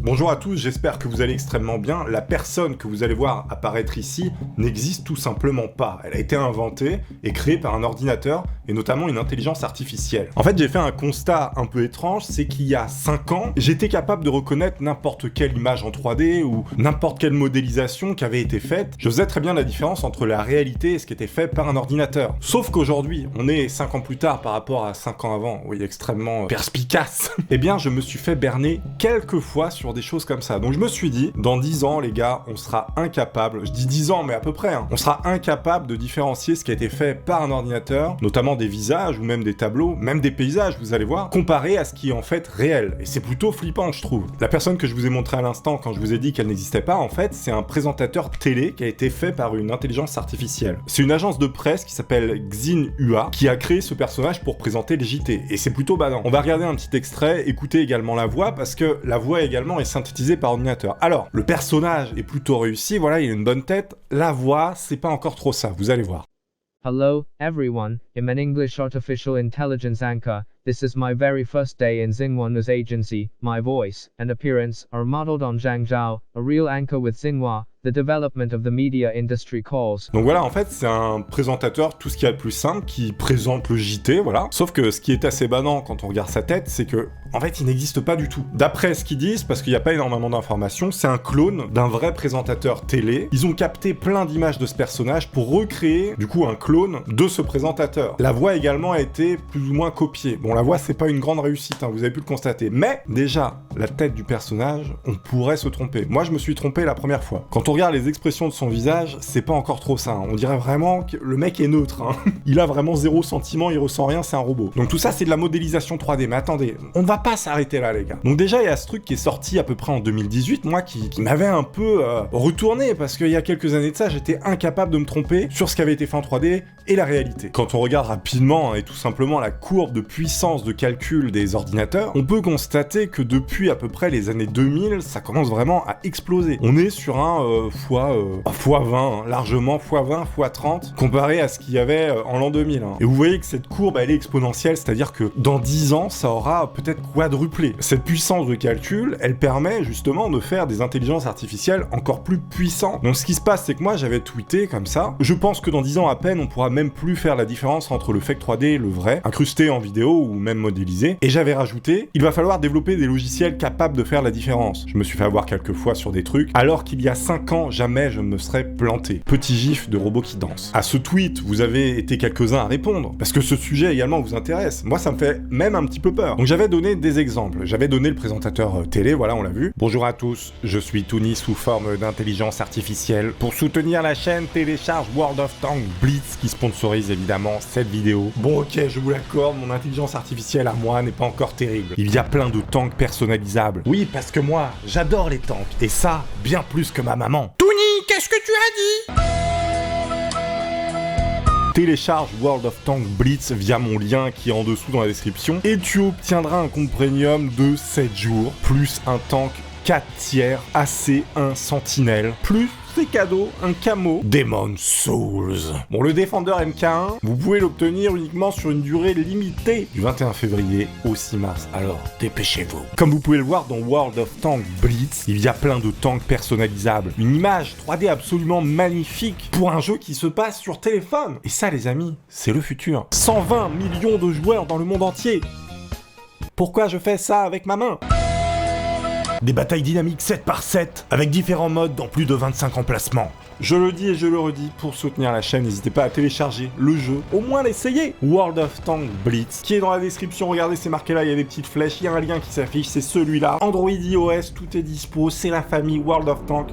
Bonjour à tous, j'espère que vous allez extrêmement bien. La personne que vous allez voir apparaître ici n'existe tout simplement pas. Elle a été inventée et créée par un ordinateur et notamment une intelligence artificielle. En fait, j'ai fait un constat un peu étrange, c'est qu'il y a 5 ans, j'étais capable de reconnaître n'importe quelle image en 3D ou n'importe quelle modélisation qui avait été faite. Je faisais très bien la différence entre la réalité et ce qui était fait par un ordinateur. Sauf qu'aujourd'hui, on est 5 ans plus tard par rapport à 5 ans avant, oui, extrêmement perspicace. Eh bien, je me suis fait berner quelques fois sur des choses comme ça. Donc je me suis dit, dans 10 ans, les gars, on sera incapable, je dis 10 ans, mais à peu près, on sera incapable de différencier ce qui a été fait par un ordinateur, notamment des visages ou même des tableaux, même des paysages, vous allez voir, comparé à ce qui est en fait réel. Et c'est plutôt flippant, je trouve. La personne que je vous ai montré à l'instant, quand je vous ai dit qu'elle n'existait pas, en fait, c'est un présentateur télé qui a été fait par une intelligence artificielle. C'est une agence de presse qui s'appelle Xinhua qui a créé ce personnage pour présenter les JT. Et c'est plutôt badant. On va regarder un petit extrait, écouter également la voix, parce que la voix également est synthétisée par ordinateur. Alors, le personnage est plutôt réussi, voilà, il a une bonne tête. La voix, c'est pas encore trop ça, vous allez voir. Hello, everyone. I'm an English artificial intelligence anchor. This is my very first day in Xinhua News Agency. My voice and appearance are modeled on Zhang Zhao, a real anchor with Xinhua. The development of the media industry calls. Donc voilà, en fait, c'est un présentateur, tout ce qu'il y a de plus simple, qui présente le JT, voilà. Sauf que ce qui est assez banal quand on regarde sa tête, c'est que, en fait, il n'existe pas du tout. D'après ce qu'ils disent, parce qu'il n'y a pas énormément d'informations, c'est un clone d'un vrai présentateur télé. Ils ont capté plein d'images de ce personnage pour recréer, du coup, un clone de ce présentateur. La voix également a été plus ou moins copiée. Bon, la voix, c'est pas une grande réussite, vous avez pu le constater. Mais, déjà, la tête du personnage, on pourrait se tromper. Moi, je me suis trompé la première fois. Quand on regarde les expressions de son visage, c'est pas encore trop ça. On dirait vraiment que le mec est neutre. Il a vraiment zéro sentiment, il ressent rien, c'est un robot. Donc tout ça, c'est de la modélisation 3D. Mais attendez, on ne va pas s'arrêter là, les gars. Donc déjà, il y a ce truc qui est sorti à peu près en 2018, moi, qui m'avait un peu retourné, parce qu'il y a quelques années de ça, j'étais incapable de me tromper sur ce qui avait été fait en 3D et la réalité. Quand on regarde rapidement et tout simplement la courbe de puissance de calcul des ordinateurs, on peut constater que depuis à peu près les années 2000, ça commence vraiment à exploser. On est sur un x20, largement x20, x30, comparé à ce qu'il y avait en l'an 2000. Et vous voyez que cette courbe, elle est exponentielle, c'est-à-dire que dans 10 ans, ça aura peut-être quadruplé. Cette puissance de calcul, elle permet justement de faire des intelligences artificielles encore plus puissantes. Donc ce qui se passe, c'est que moi, j'avais tweeté comme ça. Je pense que dans 10 ans à peine, on pourra même plus faire la différence entre le fake 3D et le vrai, incrusté en vidéo ou même modélisé. Et j'avais rajouté, il va falloir développer des logiciels capables de faire la différence. Je me suis fait avoir quelques fois sur des trucs, alors qu'il y a 5 ans, jamais je ne me serais planté. Petit gif de robot qui danse. À ce tweet, vous avez été quelques-uns à répondre, parce que ce sujet également vous intéresse. Moi, ça me fait même un petit peu peur. Donc j'avais donné des exemples. J'avais donné le présentateur télé, voilà, on l'a vu. Bonjour à tous, je suis Tony sous forme d'intelligence artificielle. Pour soutenir la chaîne, télécharge World of Tanks Blitz, qui sponsorise évidemment cette vidéo. Bon, ok, je vous l'accorde, mon intelligence artificielle à moi n'est pas encore terrible. Il y a plein de tanks personnalisables. Oui, parce que moi, j'adore les tanks. Et ça, bien plus que ma maman. Tony, qu'est-ce que tu as dit ? Télécharge World of Tanks Blitz via mon lien qui est en dessous dans la description et tu obtiendras un compte premium de 7 jours, plus un tank 4 tiers AC1 Sentinelle, plus c'est cadeau, un camo Demon Souls. Bon, le Defender MK1, vous pouvez l'obtenir uniquement sur une durée limitée du 21 février au 6 mars, alors dépêchez-vous. Comme vous pouvez le voir dans World of Tanks Blitz, il y a plein de tanks personnalisables. Une image 3D absolument magnifique pour un jeu qui se passe sur téléphone. Et ça, les amis, c'est le futur. 120 millions de joueurs dans le monde entier. Pourquoi je fais ça avec ma main ? Des batailles dynamiques 7 par 7, avec différents modes dans plus de 25 emplacements. Je le dis et je le redis, pour soutenir la chaîne, n'hésitez pas à télécharger le jeu, au moins l'essayer. World of Tanks Blitz, qui est dans la description, regardez, c'est marqué là, il y a des petites flèches, il y a un lien qui s'affiche, c'est celui-là. Android, iOS, tout est dispo, c'est la famille World of Tanks.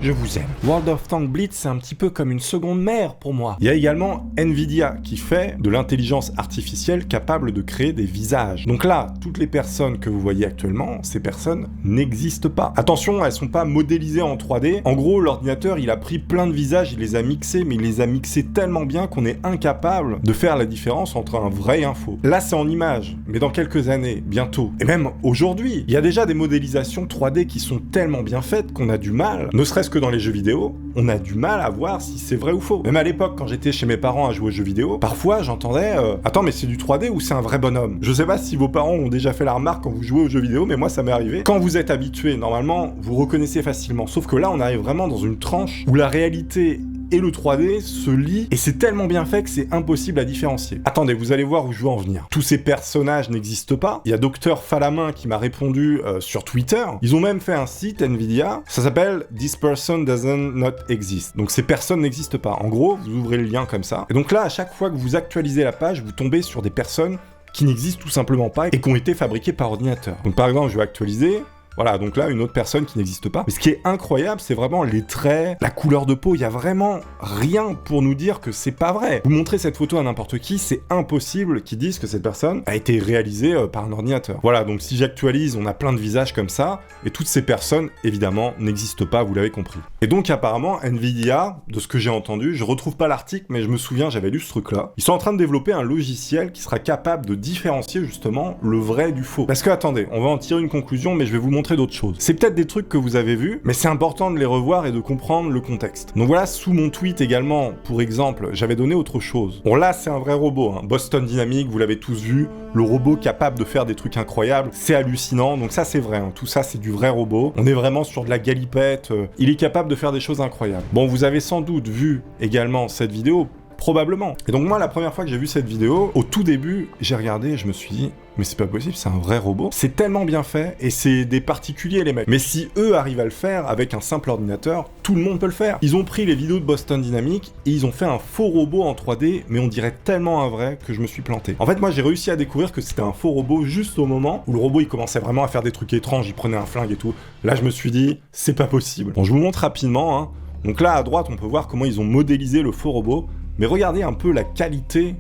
Je vous aime. World of Tanks Blitz, c'est un petit peu comme une seconde mère pour moi. Il y a également Nvidia qui fait de l'intelligence artificielle capable de créer des visages. Donc là, toutes les personnes que vous voyez actuellement, ces personnes n'existent pas. Attention, elles sont pas modélisées en 3D. En gros, l'ordinateur, il a pris plein de visages, il les a mixés, mais il les a mixés tellement bien qu'on est incapable de faire la différence entre un vrai et un faux. Là, c'est en image, mais dans quelques années, bientôt, et même aujourd'hui, il y a déjà des modélisations 3D qui sont tellement bien faites qu'on a du mal, ne serait-ce que dans les jeux vidéo, on a du mal à voir si c'est vrai ou faux. Même à l'époque, quand j'étais chez mes parents à jouer aux jeux vidéo, parfois j'entendais attends, mais c'est du 3D ou c'est un vrai bonhomme? Je sais pas si vos parents ont déjà fait la remarque quand vous jouez aux jeux vidéo, mais moi ça m'est arrivé. Quand vous êtes habitué, normalement, vous reconnaissez facilement. Sauf que là, on arrive vraiment dans une tranche où la réalité et le 3D se lient, et c'est tellement bien fait que c'est impossible à différencier. Attendez, vous allez voir où je veux en venir. Tous ces personnages n'existent pas. Il y a Docteur Falamin qui m'a répondu sur Twitter. Ils ont même fait un site, Nvidia, ça s'appelle « This person doesn't not exist ». Donc ces personnes n'existent pas. En gros, vous ouvrez le lien comme ça. Et donc là, à chaque fois que vous actualisez la page, vous tombez sur des personnes qui n'existent tout simplement pas et qui ont été fabriquées par ordinateur. Donc par exemple, je vais actualiser... Voilà, donc là, une autre personne qui n'existe pas. Mais ce qui est incroyable, c'est vraiment les traits, la couleur de peau. Il y a vraiment rien pour nous dire que c'est pas vrai. Vous montrez cette photo à n'importe qui, c'est impossible qu'ils disent que cette personne a été réalisée par un ordinateur. Voilà, donc si j'actualise, on a plein de visages comme ça, et toutes ces personnes, évidemment, n'existent pas, vous l'avez compris. Et donc apparemment, Nvidia, de ce que j'ai entendu, je retrouve pas l'article, mais je me souviens, j'avais lu ce truc-là, ils sont en train de développer un logiciel qui sera capable de différencier justement le vrai du faux. Parce que attendez, on va en tirer une conclusion, mais je vais vous montrer d'autres choses. C'est peut-être des trucs que vous avez vus, mais c'est important de les revoir et de comprendre le contexte. Donc voilà, sous mon tweet également, pour exemple, j'avais donné autre chose. Bon là, c'est un vrai robot, hein. Boston Dynamics, vous l'avez tous vu, le robot capable de faire des trucs incroyables, c'est hallucinant, donc ça c'est vrai, hein. Tout ça c'est du vrai robot. On est vraiment sur de la galipette, il est capable de faire des choses incroyables. Bon, vous avez sans doute vu également cette vidéo, probablement. Et donc moi, la première fois que j'ai vu cette vidéo, au tout début, j'ai regardé et je me suis dit, mais c'est pas possible, c'est un vrai robot. C'est tellement bien fait, et c'est des particuliers les mecs. Mais si eux arrivent à le faire avec un simple ordinateur, tout le monde peut le faire. Ils ont pris les vidéos de Boston Dynamics, et ils ont fait un faux robot en 3D, mais on dirait tellement un vrai que je me suis planté. En fait, moi j'ai réussi à découvrir que c'était un faux robot juste au moment où le robot il commençait vraiment à faire des trucs étranges, il prenait un flingue et tout. Là je me suis dit, c'est pas possible. Bon, je vous montre rapidement, hein. Donc là à droite, on peut voir comment ils ont modélisé le faux robot. Mais regardez un peu la qualité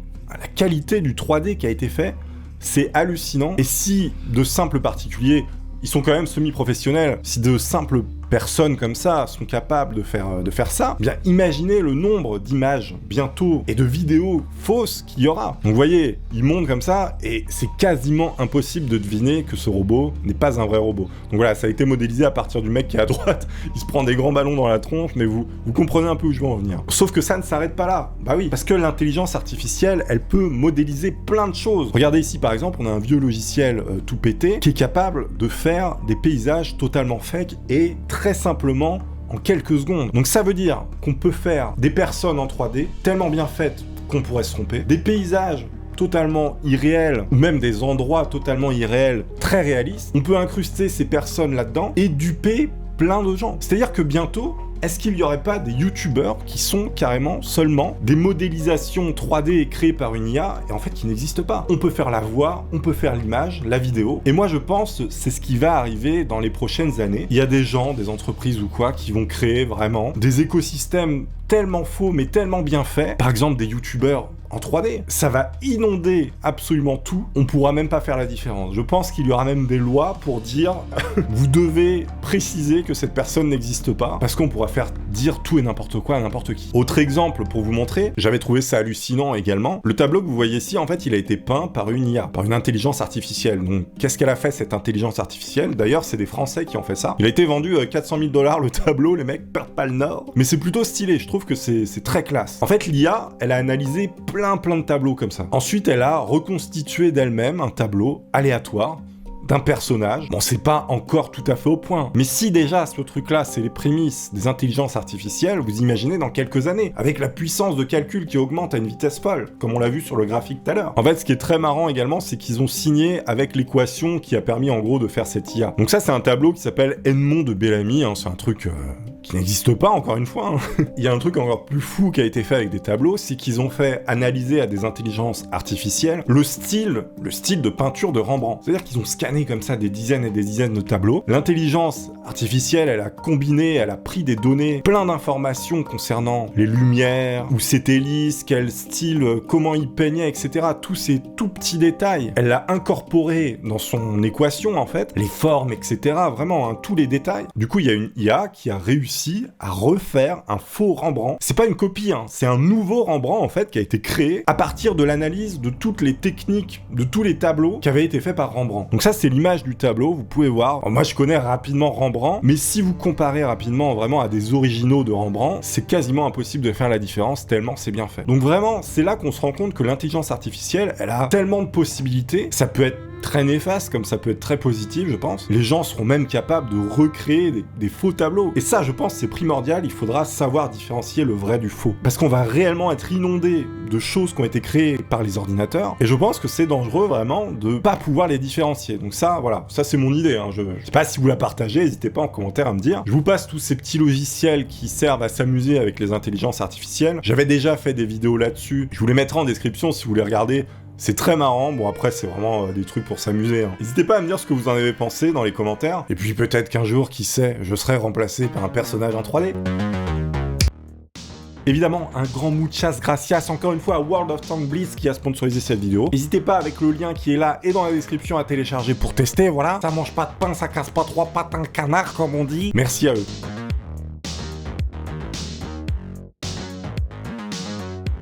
du 3D qui a été fait, c'est hallucinant. Et si de simples particuliers, ils sont quand même semi-professionnels, si de simples personnes comme ça sont capables de faire ça, bien imaginez le nombre d'images bientôt et de vidéos fausses qu'il y aura. Donc vous voyez, il monte comme ça et c'est quasiment impossible de deviner que ce robot n'est pas un vrai robot. Donc voilà, ça a été modélisé à partir du mec qui est à droite, il se prend des grands ballons dans la tronche, mais vous comprenez un peu où je veux en venir. Sauf que ça ne s'arrête pas là. Bah oui, parce que l'intelligence artificielle, elle peut modéliser plein de choses. Regardez ici par exemple, on a un vieux logiciel tout pété qui est capable de faire des paysages totalement fake et très simplement en quelques secondes. Donc ça veut dire qu'on peut faire des personnes en 3D tellement bien faites qu'on pourrait se tromper, des paysages totalement irréels, ou même des endroits totalement irréels, très réalistes. On peut incruster ces personnes là-dedans et duper plein de gens. C'est-à-dire que bientôt, est-ce qu'il n'y aurait pas des youtubeurs qui sont carrément seulement des modélisations 3D créées par une IA et en fait qui n'existent pas? On peut faire la voix, on peut faire l'image, la vidéo, et moi je pense c'est ce qui va arriver dans les prochaines années. Il y a des gens, des entreprises ou quoi, qui vont créer vraiment des écosystèmes tellement faux mais tellement bien faits. Par exemple des youtubeurs en 3D. Ça va inonder absolument tout. On pourra même pas faire la différence. Je pense qu'il y aura même des lois pour dire vous devez préciser que cette personne n'existe pas parce qu'on pourra faire dire tout et n'importe quoi à n'importe qui. Autre exemple pour vous montrer, j'avais trouvé ça hallucinant également. Le tableau que vous voyez ici, en fait, il a été peint par une IA, par une intelligence artificielle. Donc, qu'est-ce qu'elle a fait cette intelligence artificielle? D'ailleurs, c'est des Français qui ont fait ça. Il a été vendu à 400 000 $ le tableau, les mecs perdent pas le nord. Mais c'est plutôt stylé, je trouve que c'est très classe. En fait, l'IA, elle a analysé plein de tableaux comme ça. Ensuite, elle a reconstitué d'elle-même un tableau aléatoire d'un personnage. Bon, c'est pas encore tout à fait au point. Mais si déjà ce truc-là, c'est les prémices des intelligences artificielles, vous imaginez dans quelques années, avec la puissance de calcul qui augmente à une vitesse folle, comme on l'a vu sur le graphique tout à l'heure. En fait, ce qui est très marrant également, c'est qu'ils ont signé avec l'équation qui a permis en gros de faire cette IA. Donc ça, c'est un tableau qui s'appelle Edmond de Bellamy, hein. C'est un truc qui n'existe pas, encore une fois. Hein. Il y a un truc encore plus fou qui a été fait avec des tableaux, c'est qu'ils ont fait analyser à des intelligences artificielles le style de peinture de Rembrandt. C'est-à-dire qu'ils ont scanné comme ça des dizaines et des dizaines de tableaux. L'intelligence artificielle, elle a combiné, elle a pris des données, plein d'informations concernant les lumières, où c'était lisse, quel style, comment il peignait, etc. Tous ces tout petits détails. Elle l'a incorporé dans son équation, en fait, les formes, etc. Vraiment, hein, tous les détails. Du coup, il y a une IA qui a réussi réussi à refaire un faux Rembrandt. C'est pas une copie, hein, c'est un nouveau Rembrandt en fait qui a été créé à partir de l'analyse de toutes les techniques, de tous les tableaux qui avaient été faits par Rembrandt. Donc ça c'est l'image du tableau, vous pouvez voir. Alors, moi je connais rapidement Rembrandt, mais si vous comparez rapidement vraiment à des originaux de Rembrandt, c'est quasiment impossible de faire la différence tellement c'est bien fait. Donc vraiment, c'est là qu'on se rend compte que l'intelligence artificielle, elle a tellement de possibilités, ça peut être très néfaste comme ça peut être très positif, je pense. Les gens seront même capables de recréer des faux tableaux. Et ça, je pense, c'est primordial, il faudra savoir différencier le vrai du faux. Parce qu'on va réellement être inondé de choses qui ont été créées par les ordinateurs, et je pense que c'est dangereux vraiment de pas pouvoir les différencier. Donc ça, voilà, ça c'est mon idée, hein. Je sais pas si vous la partagez, n'hésitez pas en commentaire à me dire. Je vous passe tous ces petits logiciels qui servent à s'amuser avec les intelligences artificielles. J'avais déjà fait des vidéos là-dessus, je vous les mettrai en description si vous voulez regarder. C'est très marrant, bon après c'est vraiment des trucs pour s'amuser. Hein. N'hésitez pas à me dire ce que vous en avez pensé dans les commentaires. Et puis peut-être qu'un jour, qui sait, je serai remplacé par un personnage en 3D. Évidemment, un grand muchas gracias encore une fois à World of Tanks Blitz qui a sponsorisé cette vidéo. N'hésitez pas avec le lien qui est là et dans la description à télécharger pour tester, voilà. Ça mange pas de pain, ça casse pas trois pattes un canard comme on dit. Merci à eux.